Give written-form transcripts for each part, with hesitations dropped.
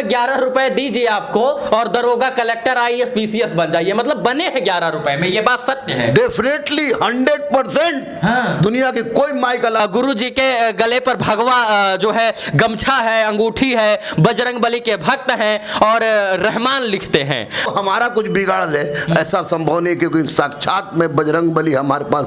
में 11 रुपए दीजिए आपको और दरोगा, कलेक्टर, IAS, PCS बन जाइए। मतलब बने हैं 11 रुपए में, ये बात सत्य है। डेफिनेटली 100%। दुनिया की कोई माई का गुरु जी के गले पर भगवा जो है गमछा है, अंगूठी है, बजरंग बली के भक्त हैं और रहमान लिखते हैं। हमारा कुछ बिगाड़ दे ऐसा संभव नहीं, क्योंकि साक्षात में बजरंग बली हमारे पास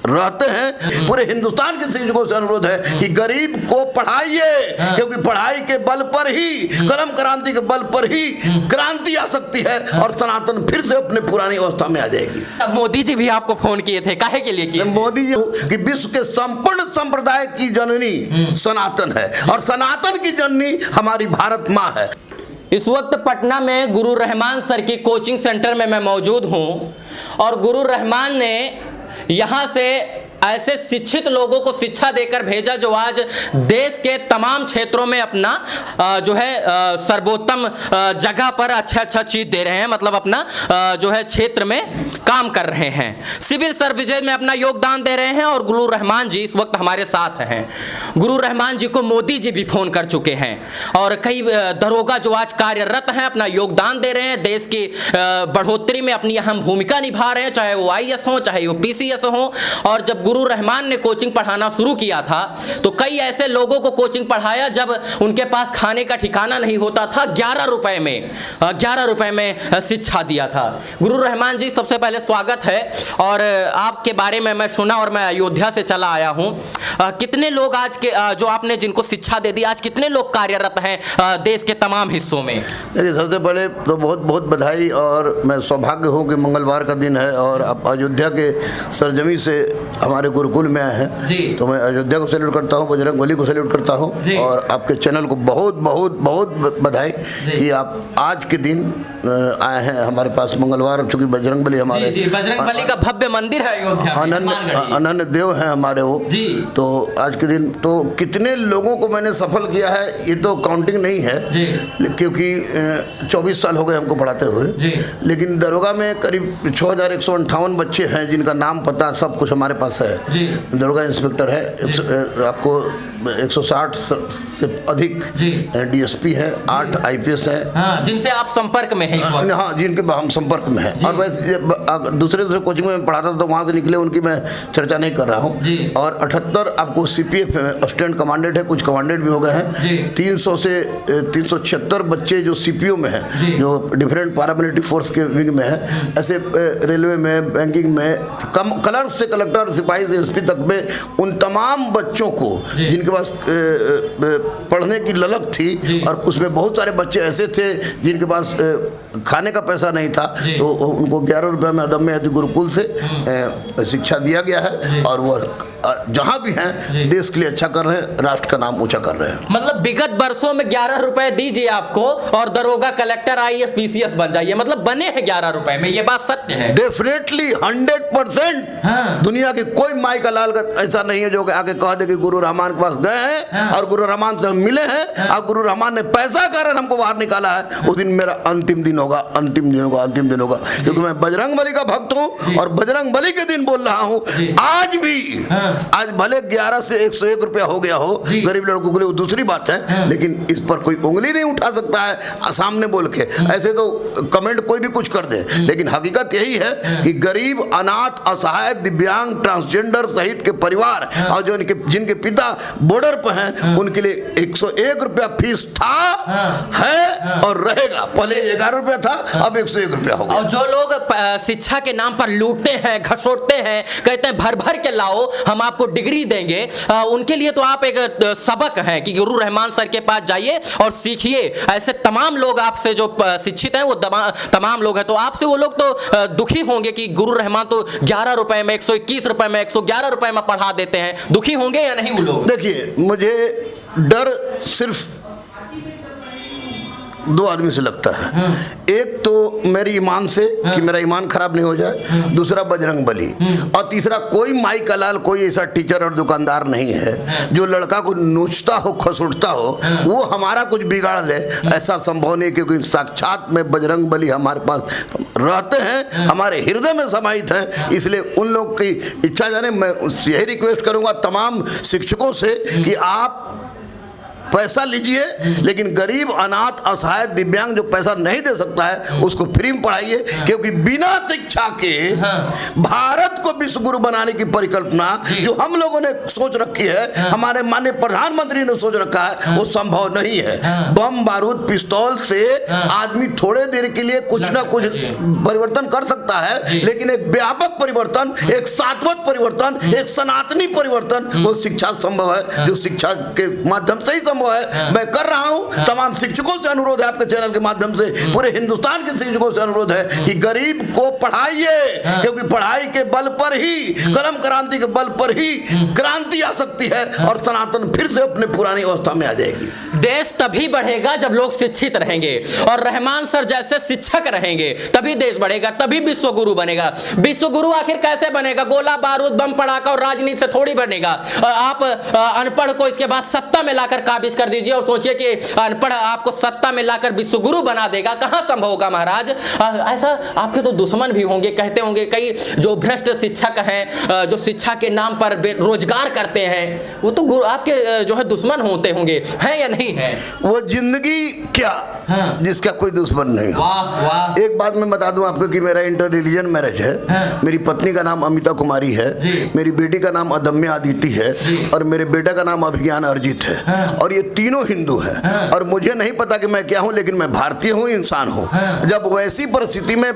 रहते हैं। पूरे हिंदुस्तान के शिक्षकों से अनुरोध है कि गरीब को पढ़ाइए, क्योंकि पढ़ाई के बल पर ही, कलम क्रांति के बल पर ही क्रांति आ सकती है और सनातन फिर से अपने पुरानी अवस्था में आ जाएगी। मोदी जी भी आपको फोन किए थे, काहे के लिए किए? मोदी जी कि विश्व के संपूर्ण संप्रदाय की जननी सनातन है और सनातन की जननी हमारी भारत माँ है। इस वक्त पटना में गुरु रहमान सर की कोचिंग सेंटर में मैं मौजूद हूं और गुरु रहमान ने यहाँ से ऐसे शिक्षित लोगों को शिक्षा देकर भेजा जो आज देश के तमाम क्षेत्रों में अपना जो है सर्वोत्तम जगह पर अच्छा चीज दे रहे हैं। मतलब अपना जो है क्षेत्र में काम कर रहे हैं, सिविल सर्विसेज में अपना योगदान दे रहे हैं। और गुरु रहमान जी इस वक्त हमारे साथ हैं। गुरु रहमान जी को मोदी जी भी फोन कर चुके हैं और कई दरोगा जो आज कार्यरत हैं अपना योगदान दे रहे हैं, देश की बढ़ोतरी में अपनी अहम भूमिका निभा रहे हैं, चाहे वो IAS हो चाहे वो PCS हो। और जब गुरु रहमान ने कोचिंग पढ़ाना शुरू किया था तो कई ऐसे लोगों को कोचिंग पढ़ाया जब उनके पास खाने का ठिकाना नहीं होता था। 11 रुपए में शिक्षा दिया था। गुरु रहमान जी सबसे पहले स्वागत है। और आपके बारे में मैं सुना और मैं अयोध्या से चला आया हूं। कितने लोग आज के जो आपने जिनको शिक्षा दे दी, आज कितने लोग कार्यरत हैं देश के तमाम हिस्सों में? सबसे पहले तो बहुत बहुत बधाई। और मैं सौभाग्य हूँ कि मंगलवार का दिन है और अब अयोध्या के सरजमी से हमारे गुरुकुल में आए हैं, तो मैं अयोध्या को सैल्यूट करता हूँ, बजरंग बली को सैल्यूट करता हूँ और आपके चैनल को बहुत बहुत बहुत बधाई कि आप आज के दिन आए हैं हमारे पास। मंगलवार चूंकि बजरंग बली हमारे बजरंग बली का भव्य मंदिर है अयोध्या में, अनन्य देव हैं हमारे वो। तो आज के दिन तो कितने लोगों को मैंने सफल किया है ये तो काउंटिंग नहीं है, क्योंकि 24 साल हो गए हमको पढ़ाते हुए। लेकिन दरोगा में करीब 6158 बच्चे हैं जिनका नाम पता सब कुछ हमारे पास है। दरोगा इंस्पेक्टर है, आपको 160 से अधिक DSP है, 8 IPS है जिनसे आप संपर्क में हैं। हाँ, जिनके हम संपर्क में हैं। और वैसे दूसरे कोचिंग में पढ़ाता था तो वहाँ से निकले उनकी मैं चर्चा नहीं कर रहा हूँ। और 78 आपको CPF में असिस्टेंट कमांडेंट है, कुछ कमांडेंट भी हो गए हैं। 300 से 376 बच्चे जो CPO में हैं, जो डिफरेंट पैरामिलिट्री फोर्स के विंग में है। ऐसे रेलवे में, बैंकिंग में, कलर से कलेक्टर, सिपाही से SP तक में उन तमाम बच्चों को जिनके पास पढ़ने की ललक थी। और उसमें बहुत सारे बच्चे ऐसे थे जिनके पास खाने का पैसा नहीं था, तो उनको 11 रुपये में अदम्य गुरुकुल से शिक्षा दिया गया है। और वो जहाँ भी हैं देश के लिए अच्छा कर रहे हैं, राष्ट्र का नाम ऊंचा कर रहे हैं। मतलब विगत वर्षों में 11 रुपए दीजिए आपको और दरोगा, कलेक्टर, IAS, PCS बन जाइए। मतलब बने हैं 11 रुपए में, ये बात सत्य है। डेफिनेटली 100%। दुनिया की कोई माई का लाल का ऐसा नहीं है जो आके कह दे कि गुरु रहमान के पास गए हैं और गुरु रहमान से मिले हैं और गुरु रहमान ने पैसा कारण हमको बाहर निकाला है। उस दिन मेरा अंतिम दिन होगा, अंतिम दिन होगा, क्योंकि मैं बजरंग बली का भक्त हूँ और बजरंग बली के दिन बोल रहा हूँ। आज भी, आज भले 11 से 101 रुपया हो गया हो गरीब लड़कों के लिए, वो दूसरी बात है, लेकिन इस पर कोई उंगली नहीं उठा सकता है सामने बोल के। ऐसे तो कमेंट कोई भी कुछ कर दे, लेकिन हकीकत यही है कि गरीब, अनाथ, असहाय, दिव्यांग, ट्रांसजेंडर सहित के परिवार और जो जिनके पिता बॉर्डर पर हैं उनके लिए 101 रुपया फीस था, है और रहेगा। पहले 11 रुपया था, अब 101 रुपया हो गया। और जो लोग शिक्षा के नाम पर लूटते हैं, घसोटते हैं, कहते हैं भर भर के लाओ हम आपको डिग्री देंगे, उनके लिए तो आप एक सबक है कि गुरु रहमान सर के पास जाइए और सीखिए। ऐसे तमाम लोग आपसे जो शिक्षित हैं वो तमाम लोग हैं, तो आपसे वो लोग तो दुखी होंगे कि गुरु रहमान तो 11 रुपए में, 121 रुपए में, 111 रुपए में पढ़ा देते हैं। दुखी होंगे या नहीं वो लोग? देखिए, मुझे डर सिर्फ 2 आदमी से लगता है। एक तो मेरी ईमान से कि मेरा ईमान खराब नहीं हो जाए, दूसरा बजरंग बली, और तीसरा कोई माई का लाल, कोई ऐसा टीचर और दुकानदार नहीं है जो लड़का को नोचता हो, खसुटता हो, वो हमारा कुछ बिगाड़ दे ऐसा संभव नहीं, क्योंकि साक्षात में बजरंग बली हमारे पास रहते हैं, हमारे हृदय में समाहित हैं। इसलिए उन लोग की इच्छा जाने, मैं यही रिक्वेस्ट करूंगा तमाम शिक्षकों से कि आप पैसा लीजिए, लेकिन गरीब, अनाथ, असहाय, दिव्यांग जो पैसा नहीं दे सकता है उसको फ्री में पढ़ाइए, क्योंकि बिना शिक्षा के भारत को विश्व गुरु बनाने की परिकल्पना जो हम लोगों ने सोच रखी है, हमारे माननीय प्रधानमंत्री ने सोच रखा है, वो संभव नहीं है। बम बारूद पिस्तौल से आदमी थोड़े देर के लिए कुछ ना कुछ परिवर्तन कर सकता है, लेकिन एक व्यापक परिवर्तन, एक शाश्वत परिवर्तन, एक सनातनी परिवर्तन वो शिक्षा संभव है, जो शिक्षा के माध्यम से ही संभव है। मैं कर रहा हूं, तमाम शिक्षकों से अनुरोध है, आपके चैनल के माध्यम से पूरे हिंदुस्तान के शिक्षकों से अनुरोध है कि गरीब को पढ़ाइए, क्योंकि पढ़ाई के बल पर ही, कलम क्रांति के बल पर ही क्रांति आ सकती है और सनातन फिर से अपने पुरानी अवस्था में आ जाएगी। देश तभी बढ़ेगा जब लोग शिक्षित रहेंगे और रहमान सर जैसे शिक्षक रहेंगे, तभी देश बढ़ेगा, तभी विश्व गुरु बनेगा। विश्व गुरु आखिर कैसे बनेगा? गोला बारूद, बम पड़ाका और राजनीति से थोड़ी बनेगा। आप अनपढ़ को इसके बाद सत्ता में लाकर काबिज कर दीजिए और सोचिए कि अनपढ़ आपको सत्ता में लाकर विश्व गुरु बना देगा। कहां संभव होगा महाराज? ऐसा आपके तो दुश्मन भी होंगे, कहते होंगे कई जो भ्रष्ट शिक्षक हैं, जो शिक्षा के नाम पर रोजगार करते हैं, वो तो गुरु आपके जो है दुश्मन होते होंगे, है या नहीं है? वो जिंदगी क्या जिसका कोई दुश्मन नहीं हो। वाह वाह। एक बात मैं बता दूं आपको कि मेरा इंटर रिलीजन मैरिज है। मेरी पत्नी का नाम अमिता कुमारी है, मेरी बेटी का नाम अदम्य आदित्य है और मेरे बेटा का नाम अभिज्ञान अर्जित है, और ये तीनों हिंदू हैं। और मुझे नहीं पता कि मैं क्या हूं, लेकिन मैं भारतीय हूं, इंसान हूं। जब वैसी परिस्थिति में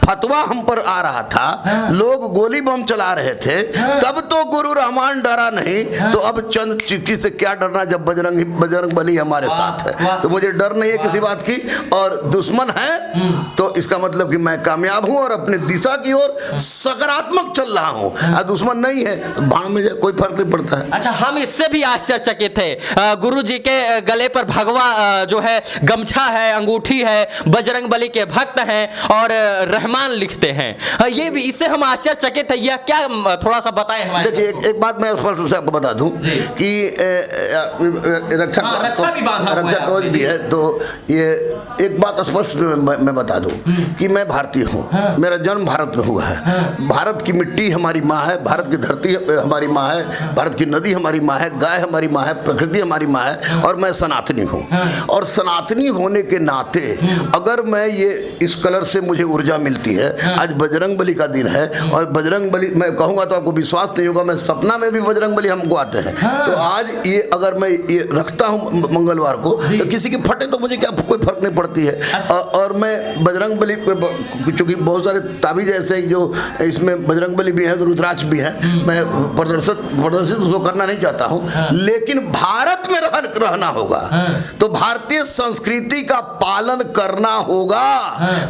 फतवा हम पर आ रहा था, लोग गोली बम चला रहे थे, तब तो गुरु रहमान डरा नहीं, तो अब चंद चिट्ठी से क्या डरना जब बजरंग बली हमारे साथ है। तो मुझे डर नहीं है किसी बात की, और दुश्मन है तो इसका मतलब कि मैं कामयाब हूं और अपनी दिशा की ओर सकारात्मक चल रहा हूं, और दुश्मन नहीं है तो भाड़ में जाए, कोई फर्क नहीं पड़ता है। अच्छा, हम इससे भी आश्चर्यचकित थे, गुरु जी के गले पर भगवा जो है गमछा है, अंगूठी है, बजरंग बली के भक्त हैं और रहमान लिखते हैं। ये भी, इससे हम आश्चर्यचकित है। यह क्या, थोड़ा सा बताएं हमारे। देखिए एक बात मैं स्पष्ट रूप से आपको बता दूं कि रक्षा कवच भी है, तो ये एक बात स्पष्ट मैं बता दूं कि मैं भारतीय हूं, मेरा जन्म भारत में हुआ है। भारत की मिट्टी हमारी माँ है, भारत की धरती हमारी माँ है, भारत की नदी हमारी माँ है, गाय हमारी माँ है, प्रकृति हमारी माँ है, और मैं सनातनी हूँ। और सनातनी होने के नाते अगर मैं ये इस कलर से मुझे ऊर्जा मिलती है, आज बजरंग बली का दिन है, और बजरंग बली मैं कहूंगा तो आपको विश्वास नहीं होगा, मैं सपना में भी बजरंग बली हमको आते हैं। तो आज ये अगर मैं ये रखता हूं मंगलवार को, तो किसी के फटे तो मुझे क्या कोई फर्क नहीं पड़ती है। और मैं बजरंग बली, चूंकि बहुत सारे ताबीज ऐसे जो इसमें बजरंग बली भी है, तो रुद्राक्ष भी है, मैं प्रदर्शित उसको करना नहीं चाहता हूं, लेकिन भारत में रहना होगा तो भारतीय संस्कृति का पालन करना होगा,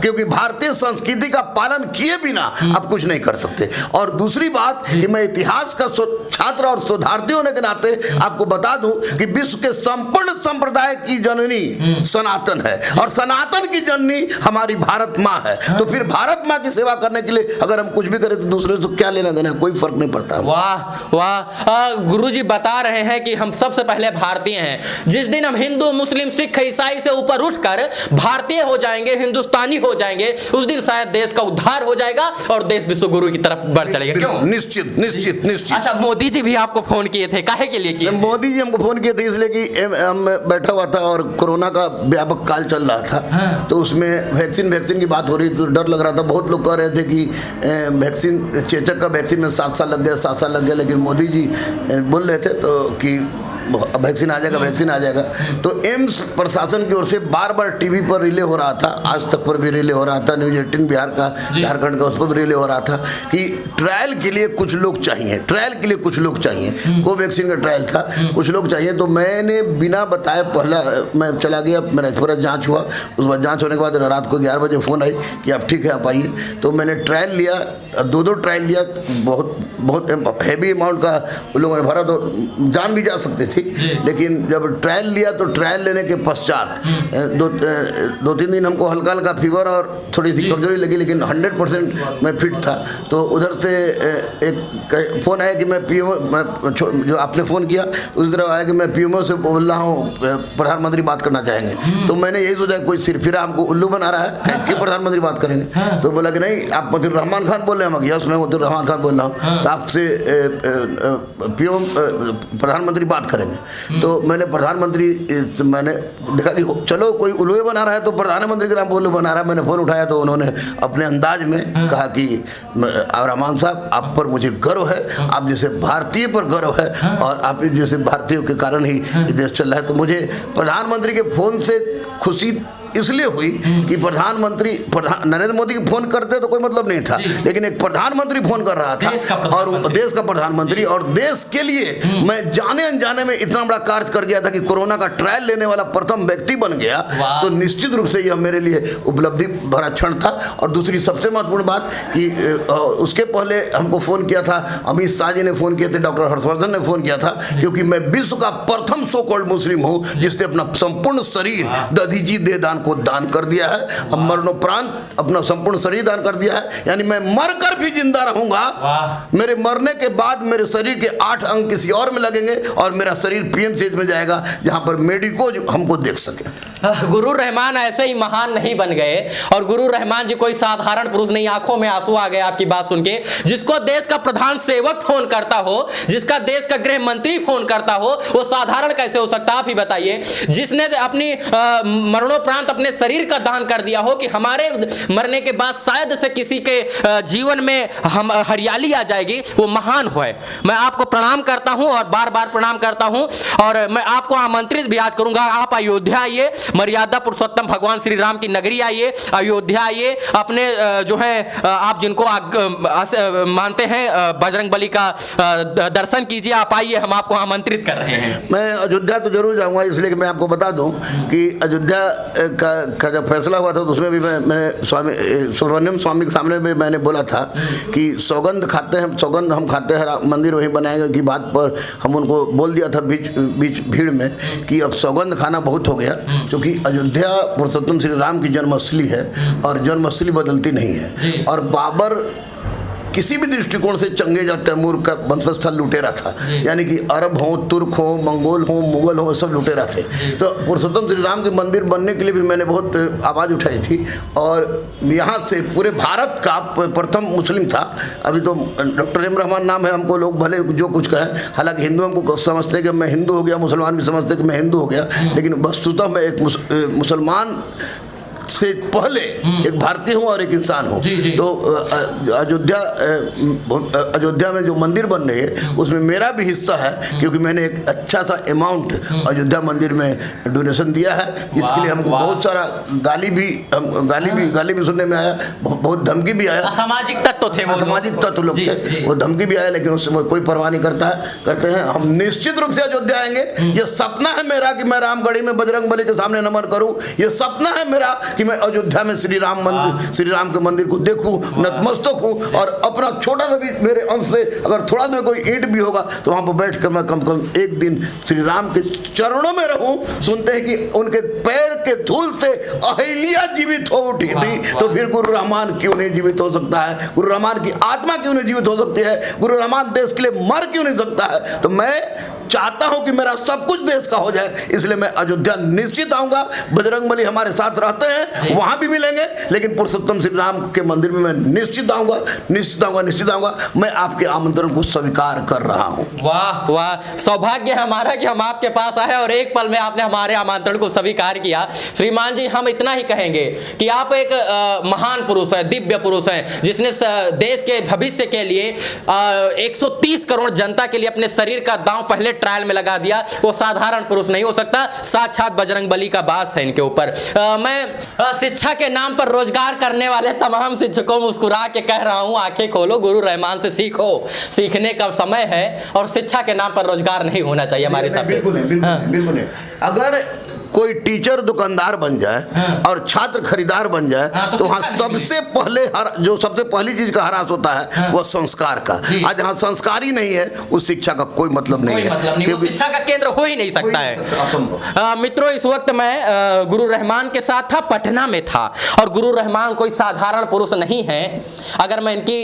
क्योंकि भारतीय संस्कृति का पालन किए बिना आप कुछ नहीं कर सकते। और दूसरी बात कि मैं इतिहास का छात्र और शोधार्थी होने के नाते आपको बता दूं कि विश्व के संपूर्ण संप्रदाय की जननी सनातन है, और सनातन की जननी हमारी भारत माँ है। तो फिर भारत माँ की सेवा करने के लिए अगर हम कुछ भी करें तो दूसरे से क्या लेना देना, कोई फर्क नहीं पड़ता। वाह वाह। गुरुजी बता रहे हैं कि हम सबसे पहले भारतीय हैं। जिस दिन हम हिंदू, मुस्लिम, सिख, ईसाई से ऊपर उठकर भारतीय हो जाएंगे, हिंदुस्तानी हो जाएंगे, उस दिन शायद देश का उद्धार हो जाएगा और देश विश्व गुरु की तरफ बढ़ चलेगा। क्यों? निश्चित निश्चित निश्चित। अच्छा, मोदी जी भी आपको फोन किए थे, काहे के लिए किए? मोदी जी हमको फोन किए थे इसलिए कि हम बैठा हुआ था और कोरोना का व्यापक काल चल रहा था, तो उसमें वैक्सीन की बात हो रही, तो डर लग रहा था। बहुत लोग कह रहे थे कि वैक्सीन, चेचक का वैक्सीन में 7 साल लग गया, लेकिन मोदी जी बोल रहे थे तो कि वैक्सीन आ जाएगा। तो एम्स प्रशासन की ओर से बार टीवी पर रिले हो रहा था, आज तक पर भी रिले हो रहा था, न्यूज 18 बिहार का, झारखंड का, उस पर भी रिले हो रहा था कि ट्रायल के लिए कुछ लोग चाहिए, कोवैक्सीन का ट्रायल था, कुछ लोग चाहिए। तो मैंने बिना बताए पहला मैं चला गया, मेरा पूरा जाँच हुआ। उस बाद जाँच होने के बाद रात को 11 बजे फ़ोन आई कि आप ठीक है, आप आइए। तो मैंने ट्रायल लिया, 2 ट्रायल लिया, बहुत हैवी अमाउंट का उन लोगों ने भरा, तो जान भी जा सकते थे। लेकिन जब ट्रायल लिया तो ट्रायल लेने के पश्चात 2-3 दिन हमको हल्का फीवर और थोड़ी सी कमजोरी लगी, लेकिन 100% मैं फिट था। तो उधर से एक फ़ोन आया कि मैं पीएमओ, जो आपने फ़ोन किया उस तरह आया कि मैं पीएमओ से बोल रहा हूँ, प्रधानमंत्री बात करना चाहेंगे। तो मैंने यही सोचा कोई सिरफिरा हमको उल्लू बना रहा है कि प्रधानमंत्री बात करेंगे। तो बोला कि नहीं, आप मतिउर रहमान खान बोल रहे हैं? यस, मैं मतिउर रहमान खान बोल रहा हूँ। तो आपसे पीएम प्रधानमंत्री बात करें। करेंगे। तो मैंने प्रधानमंत्री, मैंने देखा कि चलो कोई उल्लू बना रहा है तो प्रधानमंत्री के नाम पर उल्लू बना रहा है। मैंने फ़ोन उठाया तो उन्होंने अपने अंदाज में कहा कि रहमान साहब, आप पर मुझे गर्व है, आप जैसे भारतीय पर गर्व है, और आप जैसे भारतीयों के कारण ही देश चल रहा है। तो मुझे प्रधानमंत्री के फ़ोन से खुशी इसलिए हुई कि प्रधानमंत्री नरेंद्र मोदी की फोन करते तो कोई मतलब नहीं था, लेकिन एक प्रधानमंत्री फोन कर रहा था, और देश का प्रधानमंत्री, और देश के लिए मैं जाने अनजाने में इतना बड़ा कार्य कर गया था कि कोरोना का ट्रायल लेने वाला प्रथम व्यक्ति बन गया। तो निश्चित रूप से यह मेरे लिए उपलब्धि भरा क्षण था। और दूसरी सबसे महत्वपूर्ण बात कि उसके पहले हमको फोन किया था अमित शाह जी ने फोन किए थे, डॉक्टर हर्षवर्धन ने फोन किया था, क्योंकि मैं विश्व का प्रथम सो कॉल्ड मुस्लिम हूँ जिसने अपना संपूर्ण शरीर दधीची देह दान को दान कर दिया है, अब मरणोपरांत अपना संपूर्ण शरीर दान कर दिया है। यानी मैं मरकर भी जिंदा रहूंगा, मेरे मरने के बाद मेरे शरीर के 8 अंग किसी और में लगेंगे और मेरा शरीर पीएमसीएच में जाएगा, जहां पर मेडिको हमको देख सके। गुरु रहमान ऐसे ही महान नहीं बन गए, और गुरु रहमान जी कोई साधारण पुरुष नहीं। आंखों में आंसू आ गए आपकी बात सुन के। जिसको देश का प्रधान सेवक फोन करता हो, जिसका देश का गृह मंत्री फोन करता हो, वो साधारण कैसे हो सकता, आप ही बताइए। जिसने अपनी मरणोपरांत अपने शरीर का दान कर दिया हो कि हमारे मरने के बाद शायद से किसी के जीवन में हम हरियाली आ जाएगी, वो महान है। मैं आपको प्रणाम करता हूं और बार बार प्रणाम करता हूं, और मैं आपको आमंत्रित भी आज करूंगा, आप अयोध्या आइए, मर्यादा पुरुषोत्तम भगवान श्री राम की नगरी आइए, अयोध्या आइए, अपने जो है आप जिनको मानते हैं बजरंगबली का दर्शन कीजिए, आप आइए, हम आपको आमंत्रित कर रहे हैं। मैं अयोध्या तो जरूर जाऊंगा, इसलिए कि मैं आपको बता दूं कि अयोध्या का जब फैसला हुआ था तो उसमें भी मैंने स्वामी सुब्रमण्यम स्वामी के सामने भी मैंने बोला था कि सौगंध हम खाते हैं मंदिर वहीं बनाएंगे की बात पर हम उनको बोल दिया था बीच भीड़ में कि अब सौगंध खाना बहुत हो गया, क्योंकि अयोध्या पुरुषोत्तम श्री राम की जन्मस्थली है और जन्मस्थली बदलती नहीं है। और बाबर किसी भी दृष्टिकोण से चंगेज और तैमूर का वंशस्थल लुटेरा था, यानी कि अरब हो, तुर्क हो, मंगोल हो, मुगल हो, सब लुटेरा थे। तो पुरुषोत्तम श्री राम के मंदिर बनने के लिए भी मैंने बहुत आवाज़ उठाई थी, और यहाँ से पूरे भारत का प्रथम मुस्लिम था। अभी तो डॉक्टर एम रहमान नाम है, हमको लोग भले जो कुछ कहें, हालांकि हिंदू हमको समझते हैं कि मैं हिंदू हो गया, मुसलमान भी समझते हैं कि मैं हिंदू हो गया, लेकिन वस्तुतः मैं एक मुसलमान से पहले एक भारतीय हूँ और एक इंसान हूँ। तो अयोध्या में जो मंदिर बन रही है उसमें मेरा भी हिस्सा है, क्योंकि मैंने एक अच्छा सा अमाउंट अयोध्या मंदिर में डोनेशन दिया है, जिसके लिए हमको बहुत सारा गाली भी सुनने में आया, बहुत धमकी भी आया। असामाजिक तत्व थे, असामाजिक तत्व लोग थे, वो धमकी भी आया, लेकिन उससे कोई परवाह नहीं करते हैं। हम निश्चित रूप से अयोध्या आएंगे। ये सपना है मेरा कि मैं रामगढ़ी में बजरंगबली के सामने नमन करूं, ये सपना है मेरा कि मैं अयोध्या में श्री राम के मंदिर को देखूं, नतमस्तक हूं, और अपना छोटा सा भी मेरे अंश से अगर थोड़ा सा कोई ईंट भी होगा तो वहां पर बैठ कर मैं कम से कम एक दिन श्री राम के चरणों में रहूं। सुनते हैं कि उनके पैर के धूल से अहिल्या जीवित हो उठी थी, तो फिर गुरु रहमान क्यों नहीं जीवित हो सकता है? गुरु रहमान की आत्मा क्यों नहीं जीवित हो सकती है? गुरु रहमान देश के लिए मर क्यों नहीं सकता है? तो मैं चाहता हूं कि मेरा सब कुछ देश का हो जाए, इसलिए मैं अयोध्या निश्चित आऊंगा। बजरंगबली हमारे साथ रहते हैं, वहां भी मिलेंगे, लेकिन पुरुषोत्तम श्री राम के मंदिर में मैं निश्चित आऊंगा। मैं आपके आमंत्रण को स्वीकार कर रहा हूं। वाह वाह, सौभाग्य हमारा कि हम आपके पास आए और एक पल में आपने हमारे आमंत्रण को स्वीकार किया। श्रीमान जी, हम इतना ही कहेंगे कि आप एक महान पुरुष है, दिव्य पुरुष हैं, जिसने देश के भविष्य के लिए 130 करोड़ जनता के लिए अपने शरीर का दांव पहले ट्रायल में लगा दिया। वो साधारण पुरुष नहीं हो सकता, साक्षात बजरंगबली का वास है इनके ऊपर। मैं शिक्षा के नाम पर रोजगार करने वाले तमाम शिक्षकों मुस्कुरा के कह रहा हूं, आंखें खोलो, गुरु रहमान से सीखो, सीखने का समय है, और शिक्षा के नाम पर रोजगार नहीं होना चाहिए हमारे साथ। बिल्कुल नहीं। अगर कोई टीचर दुकानदार बन जाए और छात्र खरीदार बन जाए तो वहाँ सबसे पहली चीज का ह्रास होता है वो संस्कार का। आज यहाँ संस्कार ही नहीं है, उस शिक्षा का कोई मतलब नहीं है, शिक्षा का केंद्र हो ही नहीं सकता है। मित्रों, इस वक्त मैं गुरु रहमान के साथ था, पटना में था, और गुरु रहमान कोई साधारण पुरुष नहीं है। अगर मैं इनकी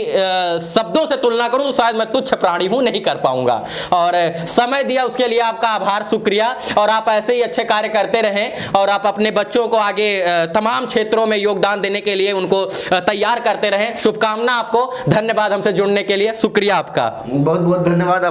शब्दों से तुलना करूं तो शायद मैं तुच्छ प्राणी हूं, नहीं कर पाऊंगा। और समय दिया उसके लिए आपका आभार, शुक्रिया। और आप ऐसे ही अच्छे कार्य करते रहें, और आप अपने बच्चों को आगे तमाम क्षेत्रों में योगदान देने के लिए उनको तैयार करते रहें। शुभकामना आपको, धन्यवाद हमसे जुड़ने के लिए, शुक्रिया आपका, बहुत बहुत धन्यवाद।